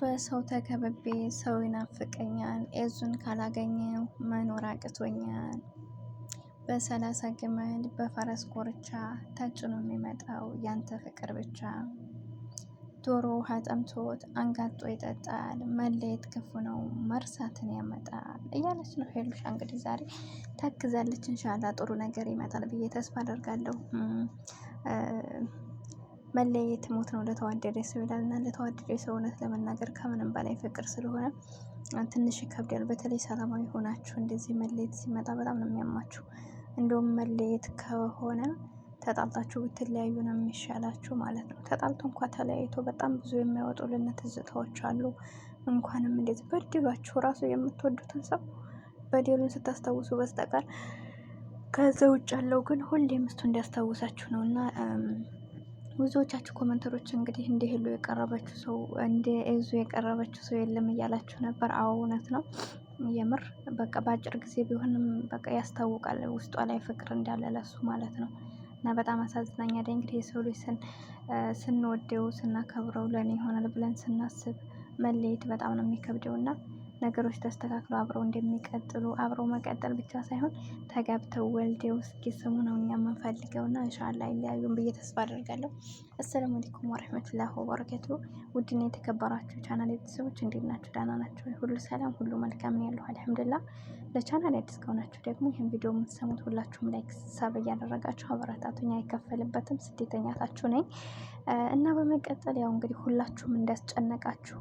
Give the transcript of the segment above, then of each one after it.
በሰው ተከብቤ ሰው ይናፍቀኛል፣ ኤዙን ካላገኘው መኖር አቅቶኛል። በሰላሳ ግመል በፈረስ ኮርቻ ተጭኖ የሚመጣው ያንተ ፍቅር ብቻ። ዶሮ ውሃ ጠምቶት አንጋጦ ይጠጣል፣ መለየት ክፉ ነው መርሳትን ያመጣል እያለች ነው ሄሉሻ። እንግዲህ ዛሬ ታግዛለች። እንሻላ ጥሩ ነገር ይመጣል ብዬ ተስፋ አደርጋለሁ። መለየት ሞት ነው ለተዋደደ ሰው ይላል እና ለተዋደደ ሰው እውነት ለመናገር ከምንም በላይ ፍቅር ስለሆነ ትንሽ ይከብዳል። በተለይ ሰላማዊ ሆናችሁ እንደዚህ መለየት ሲመጣ በጣም ነው የሚያማችሁ። እንደውም መለየት ከሆነ ተጣልታችሁ ብትለያዩ ነው የሚሻላችሁ ማለት ነው። ተጣልቶ እንኳ ተለያይቶ በጣም ብዙ የሚያወጡልን ትዝታዎች አሉ። እንኳንም እንደዚህ በድሏችሁ ራሱ የምትወዱትን ሰው በደሉን ስታስታውሱ በስተቀር ከዛ ውጭ ያለው ግን ሁሌም እሱ እንዲያስታውሳችሁ ነው እና ብዙዎቻችሁ ኮመንተሮች እንግዲህ እንደ ሄሉ የቀረበችው ሰው እንደ ኤዙ የቀረበችው ሰው የለም እያላችሁ ነበር። አዎ እውነት ነው። የምር በቃ በአጭር ጊዜ ቢሆንም በቃ ያስታውቃል ውስጧ ላይ ፍቅር እንዳለ ለሱ ማለት ነው። እና በጣም አሳዝናኛል። እንግዲህ የሰው ልጅ ስንወደው ስናከብረው ለእኔ ይሆናል ብለን ስናስብ መለየት በጣም ነው የሚከብደው እና ነገሮች ተስተካክለው አብረው እንደሚቀጥሉ አብረው መቀጠል ብቻ ሳይሆን ተጋብተው ወልደው እስኪስሙ ነው እኛ የምንፈልገው እና ኢንሻአላህ ይለያዩን ብዬ ተስፋ አደርጋለሁ። አሰላሙ አለይኩም ወራህመቱላሂ ወበረካቱ። ውድና የተከበራችሁ ቻናል ቤተሰቦች እንዴት ናችሁ? ደህና ናችሁ? ሁሉ ሰላም ሁሉ መልካም ነው ያለው አልሐምዱሊላህ። ለቻናል አዲስ ከሆናችሁ ደግሞ ይህን ቪዲዮ የምትሰሙት ሁላችሁም ላይክ ሰብ እያደረጋችሁ አበረታቱኝ። አይከፈልበትም፣ ስደተኛታችሁ ነኝ እና በመቀጠል ያው እንግዲህ ሁላችሁም እንዳስጨነቃችሁ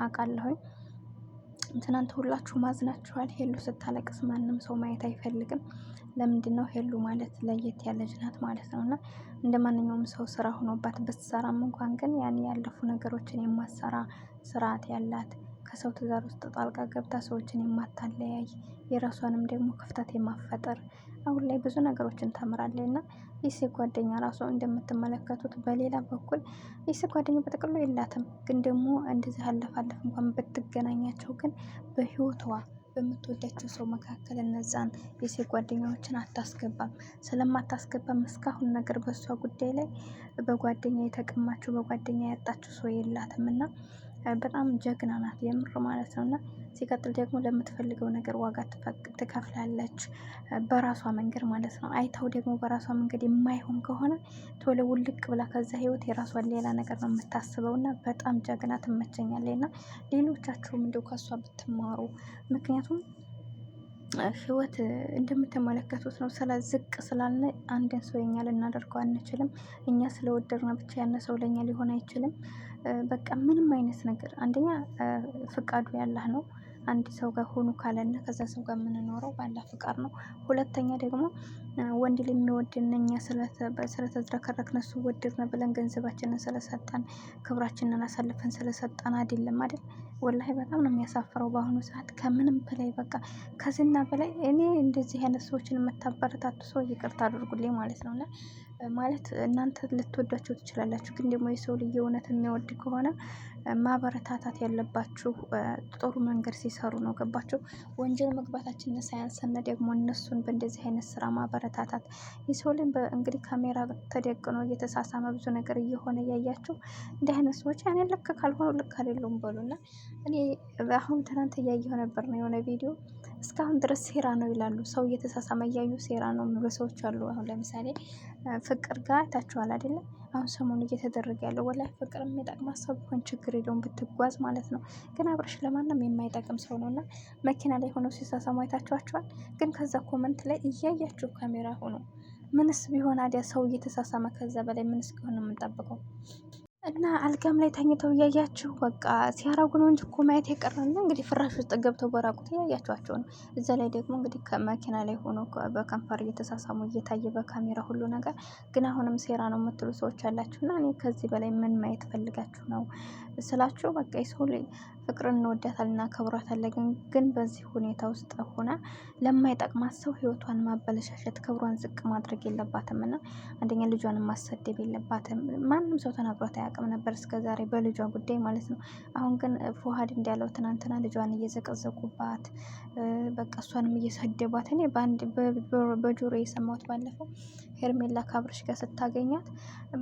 አውቃለሁኝ። ትናንት ሁላችሁ ማዝናችኋል። ሄሉ ስታለቅስ ማንም ሰው ማየት አይፈልግም። ለምንድን ነው? ሄሉ ማለት ለየት ያለች ናት ማለት ነው እና እንደ ማንኛውም ሰው ስራ ሆኖባት ብትሰራም እንኳን ግን ያን ያለፉ ነገሮችን የማሰራ ስርዓት ያላት ከሰው ትዳር ውስጥ ጣልቃ ገብታ ሰዎችን የማታለያይ የራሷንም ደግሞ ክፍተት የማፈጠር አሁን ላይ ብዙ ነገሮችን ተምራለች እና ይህ ጓደኛ ራሷ እንደምትመለከቱት በሌላ በኩል ይህ ጓደኛ በጥቅሉ የላትም። ግን ደግሞ እንደዚህ አለፋለፍ እንኳን ብትገናኛቸው ግን በህይወቷ በምትወዳቸው ሰው መካከል እነዛን የሴት ጓደኛዎችን አታስገባም። ስለማታስገባም እስካሁን ነገር በእሷ ጉዳይ ላይ በጓደኛ የተቀማችው በጓደኛ ያጣችው ሰው የላትም እና በጣም ጀግና ናት የምር ማለት ነው። እና ሲቀጥል ደግሞ ለምትፈልገው ነገር ዋጋ ትከፍላለች በራሷ መንገድ ማለት ነው። አይታው ደግሞ በራሷ መንገድ የማይሆን ከሆነ ቶሎ ውልቅ ብላ ከዛ ህይወት የራሷን ሌላ ነገር ነው የምታስበው እና በጣም ጀግና ትመቸኛለች። እና ሌሎቻችሁም እንደው ከሷ ብትማሩ ምክንያቱም ህይወት እንደምትመለከቱት ነው። ዝቅ ስላልን አንድን ሰው የኛ ልናደርገው አንችልም። እኛ ስለወደድን ብቻ ያነ ሰው ለኛ ሊሆን አይችልም። በቃ ምንም አይነት ነገር አንደኛ ፍቃዱ ያላህ ነው። አንድ ሰው ጋር ሆኑ ካለና ከዛ ሰው ጋር የምንኖረው ባላ ፍቃድ ነው። ሁለተኛ ደግሞ ወንድ የሚወድን እኛ ስለተዝረከረክን እሱ ወደድን ብለን ገንዘባችንን ስለሰጠን ክብራችንን አሳልፈን ስለሰጠን አይደለም አይደል? ወላሂ በጣም ነው የሚያሳፍረው በአሁኑ ሰዓት ከምንም በላይ በቃ ከዝና በላይ እኔ እንደዚህ አይነት ሰዎችን የምታበረታቱ ሰው ይቅርታ አድርጉልኝ ማለት ነው። እና ማለት እናንተ ልትወዷቸው ትችላላችሁ፣ ግን ደግሞ የሰው ልጅ እውነት የሚወድ ከሆነ ማበረታታት ያለባችሁ ጥሩ መንገድ ሲሰሩ ነው። ገባችሁ? ወንጀል መግባታችንን ሳያንሰነ ደግሞ እነሱን በእንደዚህ አይነት ስራ ማበረታታት የሰው ልጅ እንግዲህ ካሜራ ተደቅኖ እየተሳሳመ ብዙ ነገር እየሆነ እያያችሁ እንዲህ አይነት ሰዎች ያኔ ልክ ካልሆኑ ልክ አይደሉም በሉና እኔ አሁን ትናንት እያየሁ ነበር ነው የሆነ ቪዲዮ እስካሁን ድረስ ሴራ ነው ይላሉ። ሰው እየተሳሳመ እያዩ ሴራ ነው የሚሉ ሰዎች አሉ። አሁን ለምሳሌ ፍቅር ጋር ታችኋል አይደለም? አሁን ሰሞኑ እየተደረገ ያለው ወላሂ ፍቅር የሚጠቅማት ሰው ቢሆን ችግር የለውም ብትጓዝ ማለት ነው። ግን አብረሽ ለማንም የማይጠቅም ሰው ነው እና መኪና ላይ ሆነው ሲሳሳሙ አይታችኋቸዋል። ግን ከዛ ኮመንት ላይ እያያችሁ ካሜራ ሆኖ ምንስ ቢሆን አዲያ ሰው እየተሳሳመ ከዛ በላይ ምንስ ቢሆን ነው የምንጠብቀው? እና አልጋም ላይ ተኝተው እያያችሁ በቃ ሲያረጉ ነው እንጂ እኮ ማየት የቀረን እንግዲህ ፍራሽ ውስጥ ገብተው በራቁት እያያቸዋቸው ነው። እዛ ላይ ደግሞ እንግዲህ ከመኪና ላይ ሆኖ በከንፈር እየተሳሳሙ እየታየ በካሜራ ሁሉ ነገር ግን አሁንም ሴራ ነው የምትሉ ሰዎች አላችሁ። እና እኔ ከዚህ በላይ ምን ማየት ፈልጋችሁ ነው ስላችሁ በቃ የሰው ላይ ፍቅርን እንወዳታለን እናከብራታለን። ግን በዚህ ሁኔታ ውስጥ ሆና ለማይጠቅማት ሰው ህይወቷን ማበለሻሸት፣ ክብሯን ዝቅ ማድረግ የለባትም እና አንደኛ ልጇን ማሰደብ የለባትም። ማንም ሰው ተናግሯት አያውቅም ነበር እስከዛሬ በልጇ ጉዳይ ማለት ነው። አሁን ግን ፉሃድ እንዳለው ትናንትና ልጇን እየዘቀዘቁባት በቃ እሷንም እየሰደቧት እኔ በጆሮ የሰማሁት ባለፈው ሄርሜላ ካብርሽ ጋር ስታገኛት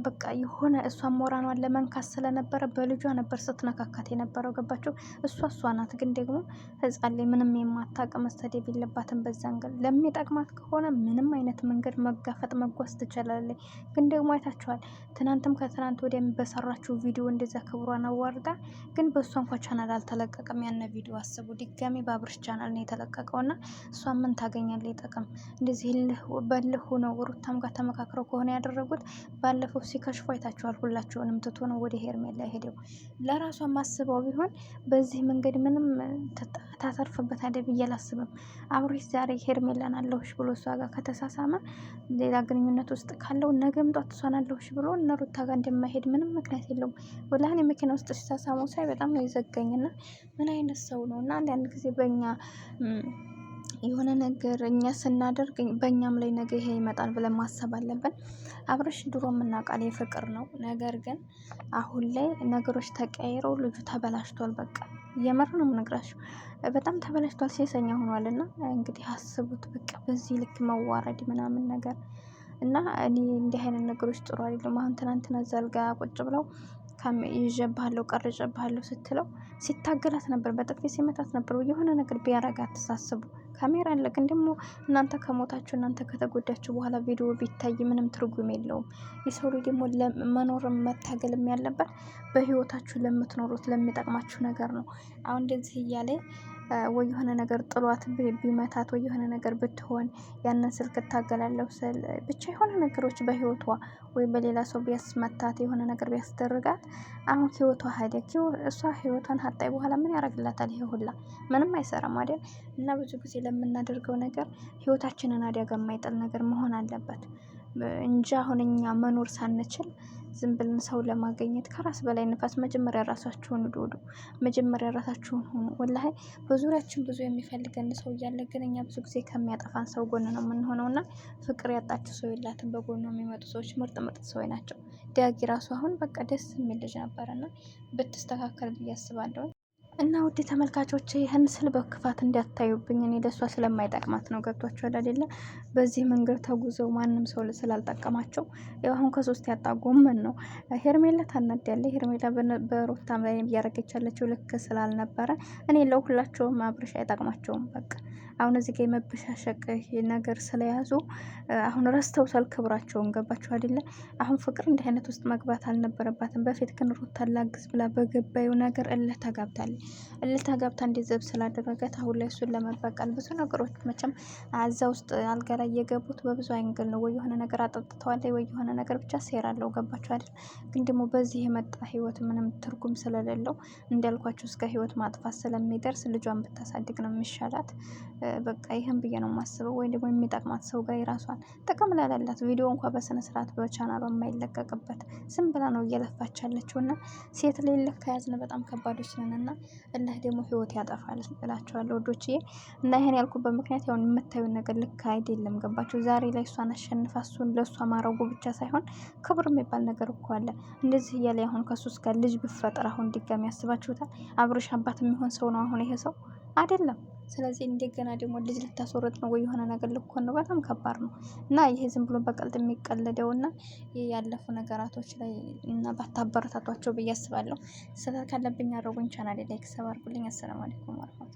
በቃ የሆነ እሷ ሞራኗን ለመንካት ስለነበረ በልጇ ነበር ስትነካካት የነበረው። ገባቸው። እሷ ናት ግን ደግሞ ህፃን ላይ ምንም የማታውቅ መሰደብ የለባትም። በዛን ግን ለሚጠቅማት ከሆነ ምንም አይነት መንገድ መጋፈጥ መጓዝ ትችላለች። ግን ደግሞ አይታችኋል ትናንትም ከትናንት ወዲያ በሰራችው ቪዲዮ እንደዛ ክብሯን አዋርዳ ግን በእሷ እንኳ ቻናል አልተለቀቀም። ያነ ቪዲዮ አስቡ ድጋሚ በአብርሽ ቻናል ነው የተለቀቀው እና እሷ ምን ታገኛለች ጥቅም? እንደዚህ በልህ ሆነው ሩታም ጋር ተመካክረው ከሆነ ያደረጉት ባለፈው ሲከሽፉ አይታችኋል። ሁላቸውንም ትቶ ነው ወደ ሄርሜላ ሄደው። ለራሷ ማስበው ቢሆን በዚህ መንገድ ምንም ታተርፍበታለች ብዬ አላስብም። አብርሽ ዛሬ ሄርሜላን አለሁሽ ብሎ እሷ ጋር ከተሳሳመ ሌላ ግንኙነት ውስጥ ካለው ነገም ጧት እሷን አለሁሽ ብሎ እነ ሩታ ጋር እንደማይሄድ ምንም ምክንያት የለውም። ወላሂ መኪና ውስጥ ሲሳሳመው ሳይ በጣም ነው የዘጋኝና ምን አይነት ሰው ነው? እና አንዳንድ ጊዜ በእኛ የሆነ ነገር እኛ ስናደርግ በእኛም ላይ ነገ ይሄ ይመጣል ብለን ማሰብ አለብን። አብርሽ ድሮ የምናውቃል የፍቅር ነው። ነገር ግን አሁን ላይ ነገሮች ተቀይረው ልጁ ተበላሽቷል። በቃ የምር ነው የምነግራችሁ፣ በጣም ተበላሽቷል። ሴሰኛ ሆኗል። እና እንግዲህ አስቡት በቃ በዚህ ልክ መዋረድ ምናምን ነገር እና እኔ እንዲህ አይነት ነገሮች ጥሩ አይደለም። አሁን ትናንትና ዘልጋ ቁጭ ብለው ይዤብሃለሁ ቀርጬብሃለሁ ስትለው ሲታገላት ነበር፣ በጥፊ ሲመታት ነበር። የሆነ ነገር ቢያረጋት ተሳስቡ ካሜራ አለ። ግን ደግሞ እናንተ ከሞታችሁ እናንተ ከተጎዳችሁ በኋላ ቪዲዮ ቢታይ ምንም ትርጉም የለውም። የሰው ልጅ ደግሞ መኖርም መታገልም ያለበት በህይወታችሁ ለምትኖሩት ለሚጠቅማችሁ ነገር ነው። አሁን እንደዚህ እያለ ወይ የሆነ ነገር ጥሏት ቢመታት ወይ የሆነ ነገር ብትሆን ያንን ስልክ እታገላለሁ ስል ብቻ የሆነ ነገሮች በህይወቷ ወይ በሌላ ሰው ቢያስመታት የሆነ ነገር ቢያስደርጋት አሁን ህይወቷ ሄደ። እሷ ህይወቷን ሀጣይ በኋላ ምን ያደርግላታል? ይሄ ሁላ ምንም አይሰራም አይደል? እና ብዙ ጊዜ ለምናደርገው ነገር ህይወታችንን አደጋ የማይጥል ነገር መሆን አለበት እንጂ አሁን እኛ መኖር ሳንችል ዝም ብለን ሰው ለማገኘት ከራስ በላይ ንፋስ። መጀመሪያ ራሳችሁን ውደዱ። መጀመሪያ ራሳችሁን ሆኑ። ወላሂ በዙሪያችን ብዙ የሚፈልገን ሰው እያለ ግን እኛ ብዙ ጊዜ ከሚያጠፋን ሰው ጎን ነው የምንሆነው። እና ፍቅር ያጣችሁ ሰው የላትም። በጎን ነው የሚመጡ ሰዎች ምርጥ ሰዎች ናቸው። ዳጊ ራሱ አሁን በቃ ደስ የሚል ልጅ ነበረና ብትስተካከል ብዬ አስባለሁ። እና ውድ ተመልካቾች ይህን ስል በክፋት እንዳታዩብኝ፣ እኔ ለሷ ስለማይጠቅማት ነው። ገብቷችኋል አይደለ? በዚህ መንገድ ተጉዘው ማንም ሰው ስላልጠቀማቸው አሁን ከሶስት ያጣ ጎመን ነው። ሄርሜላ ታናዳለች። ሄርሜላ በሩታም ላይ እያረገች ያለችው ልክ ስላልነበረ እኔ ለሁላቸውም አብርሽ አይጠቅማቸውም። በቃ አሁን እዚህ ጋር የመበሻሸቅ ነገር ስለያዙ አሁን ረስተውታል ክብራቸውን። ገባችሁ አይደለ? አሁን ፍቅር እንዲህ አይነት ውስጥ መግባት አልነበረባትም። በፊት ግን ሩታ ላግዝ ብላ በገባዩ ነገር እልህ ተጋብታለች። እልህ ተጋብታ እንዲዘብ ስላደረገት አሁን ላይ እሱን ለመበቀል ብዙ ነገሮች መቼም እዛ ውስጥ አልጋ ላይ የገቡት በብዙ አይንግል ነው። ወይ የሆነ ነገር አጠጥተዋል፣ ወይ የሆነ ነገር ብቻ ሴራ አለው። ገባችሁ አይደል? ግን ደግሞ በዚህ የመጣ ህይወት ምንም ትርጉም ስለሌለው እንዳልኳችሁ እስከ ህይወት ማጥፋት ስለሚደርስ ልጇን ብታሳድግ ነው የሚሻላት። በቃ ይህን ብዬ ነው የማስበው። ወይ ደግሞ የሚጠቅማት ሰው ጋር የራሷን ጥቅም ላላላት ቪዲዮ እንኳ በስነ ስርዓት በቻናሏ የማይለቀቅበት ዝም ብላ ነው እየለፋች ያለችው። እና ሴት ላይ ልክ ከያዝን በጣም ከባዶች ነን እና እልህ ደግሞ ህይወት ያጠፋል እላቸዋለሁ ወዶችዬ። እና ይሄን ያልኩበት ምክንያት ያው የምታዩን ነገር ልክ አይደለም። ገባችሁ? ዛሬ ላይ እሷን አሸንፋ እሱን ለእሷ ማረጉ ብቻ ሳይሆን ክብር የሚባል ነገር እኮ አለ። እንደዚህ እያለ አሁን ከሱስ ጋር ልጅ ብፈጠር አሁን ድጋሚ ያስባችሁታል? አብርሽ አባት የሚሆን ሰው ነው አሁን ይሄ ሰው አይደለም። ስለዚህ እንደገና ደግሞ ልጅ ልታስወርድ ነው ወይ የሆነ ነገር ልኮን ነው። በጣም ከባድ ነው። እና ይሄ ዝም ብሎ በቀልድ የሚቀለደው እና ያለፉ ነገራቶች ላይ እና ባታበረታቷቸው ብዬ አስባለሁ። ስህተት ካለብኝ አረጉኝ። ቻናሌ ላይክ ሰብ አድርጉልኝ። አሰላሙ አለይኩም ወረህመቱላህ